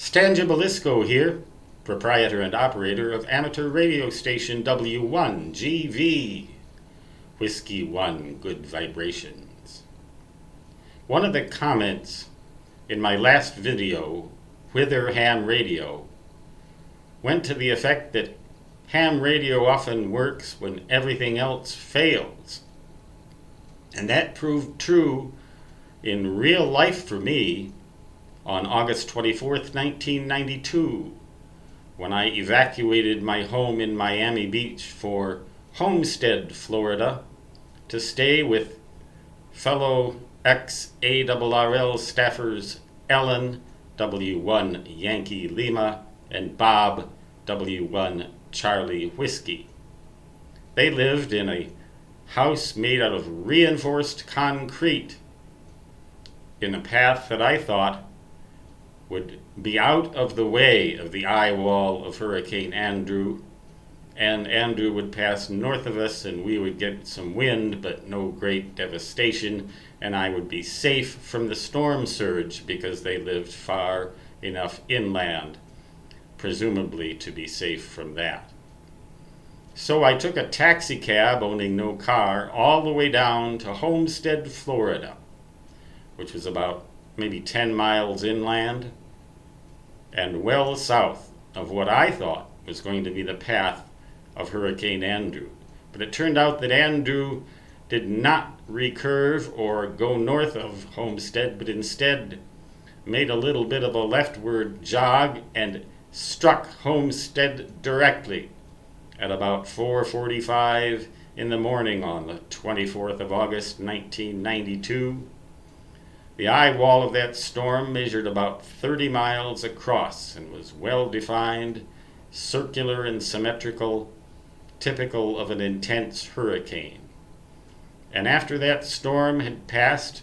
Stan Gibilisco here, proprietor and operator of amateur radio station W1GV, Whiskey 1 Good Vibrations. One of the comments in my last video, Whither Ham Radio, went to the effect that ham radio often works when everything else fails. And that proved true in real life for me on August 24th, 1992, when I evacuated my home in Miami Beach for Homestead, Florida, to stay with fellow ex-ARRL staffers Ellen, W1 Yankee Lima, and Bob, W1 Charlie Whiskey. They lived in a house made out of reinforced concrete in a path that I thought would be out of the way of the eye wall of Hurricane Andrew, and Andrew would pass north of us and we would get some wind but no great devastation, and I would be safe from the storm surge because they lived far enough inland, presumably to be safe from that. So I took a taxi cab, owning no car, all the way down to Homestead, Florida, which was about maybe 10 miles inland and well south of what I thought was going to be the path of Hurricane Andrew. But it turned out that Andrew did not recurve or go north of Homestead, but instead made a little bit of a leftward jog and struck Homestead directly at about 4:45 in the morning on the 24th of August, 1992. The eye wall of that storm measured about 30 miles across and was well defined, circular and symmetrical, typical of an intense hurricane. And after that storm had passed,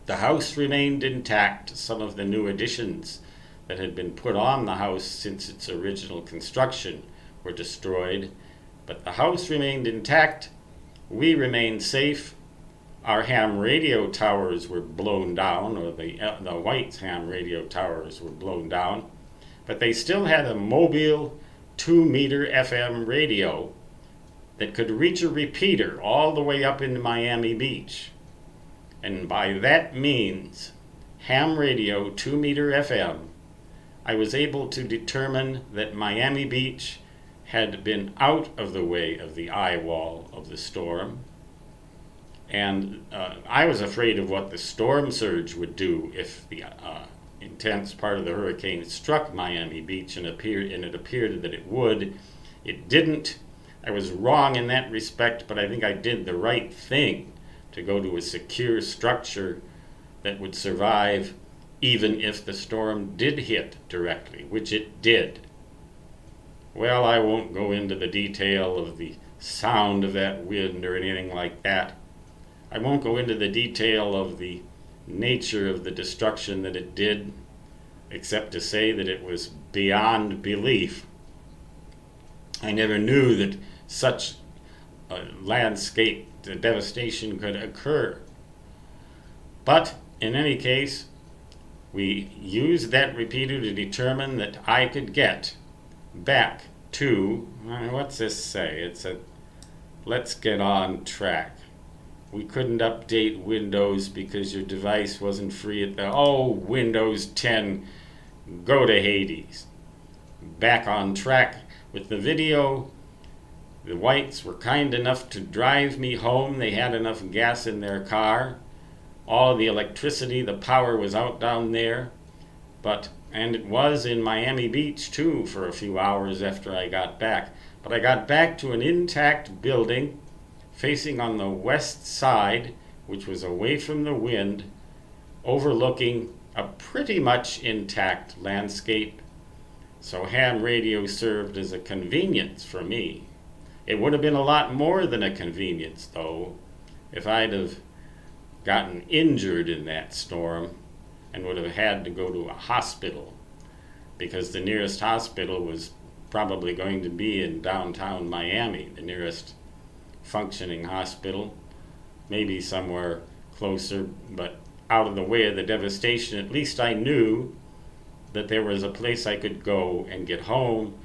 the house remained intact. Some of the new additions that had been put on the house since its original construction were destroyed, but the house remained intact. We remained safe. Our ham radio towers were blown down, or the White's ham radio towers were blown down, but they still had a mobile 2-meter FM radio that could reach a repeater all the way up into Miami Beach. And by that means, ham radio 2-meter FM, I was able to determine that Miami Beach had been out of the way of the eye wall of the storm. And I was afraid of what the storm surge would do if the intense part of the hurricane struck Miami Beach, and it appeared that it would. It didn't. I was wrong in that respect, but I think I did the right thing to go to a secure structure that would survive even if the storm did hit directly, which it did. Well, I won't go into the detail of the sound of that wind or anything like that. I won't go into the detail of the nature of the destruction that it did, except to say that it was beyond belief. I never knew that such a landscape devastation could occur. But in any case, we used that repeater to determine that I could get back to, what's this say? It's a let's get on track. We couldn't update Windows because your device wasn't free at the, Windows 10, go to Hades. Back on track with the video. The Whites were kind enough to drive me home. They had enough gas in their car. All the electricity, the power was out down there. And it was in Miami Beach too for a few hours after I got back. But I got back to an intact building facing on the west side, which was away from the wind, overlooking a pretty much intact landscape. So ham radio served as a convenience for me. It would have been a lot more than a convenience, though, if I'd have gotten injured in that storm and would have had to go to a hospital, because the nearest hospital was probably going to be in downtown Miami, the nearest functioning hospital, maybe somewhere closer, but out of the way of the devastation. At least I knew that there was a place I could go and get home,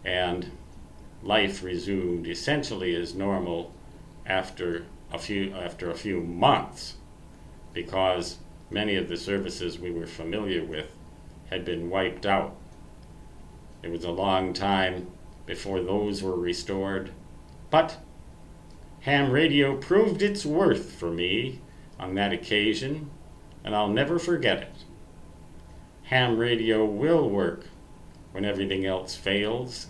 and life resumed essentially as normal after a few months, because many of the services we were familiar with had been wiped out. It was a long time before those were restored, but ham radio proved its worth for me on that occasion, and I'll never forget it. Ham radio will work when everything else fails.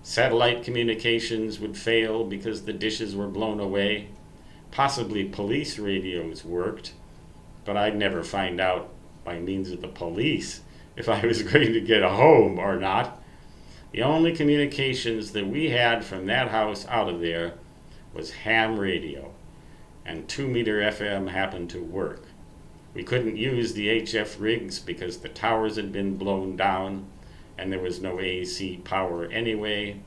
Satellite communications would fail because the dishes were blown away. Possibly police radios worked, but I'd never find out by means of the police if I was going to get home or not. The only communications that we had from that house out of there was ham radio, and 2-meter FM happened to work. We couldn't use the HF rigs because the towers had been blown down and there was no AC power anyway,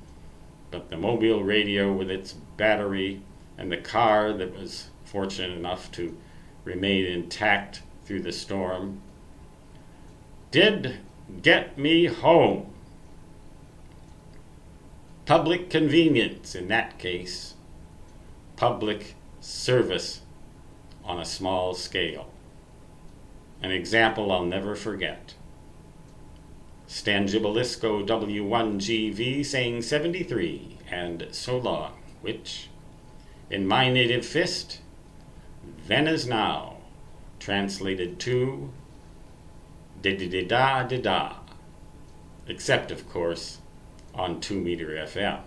but the mobile radio with its battery and the car that was fortunate enough to remain intact through the storm did get me home. Public convenience in that case. Public service on a small scale. An example I'll never forget. Stangibilisco W1GV saying 73 and so long, which, in my native fist, then as now, translated to da-da-da-da-da-da, except, of course, on 2-meter FM.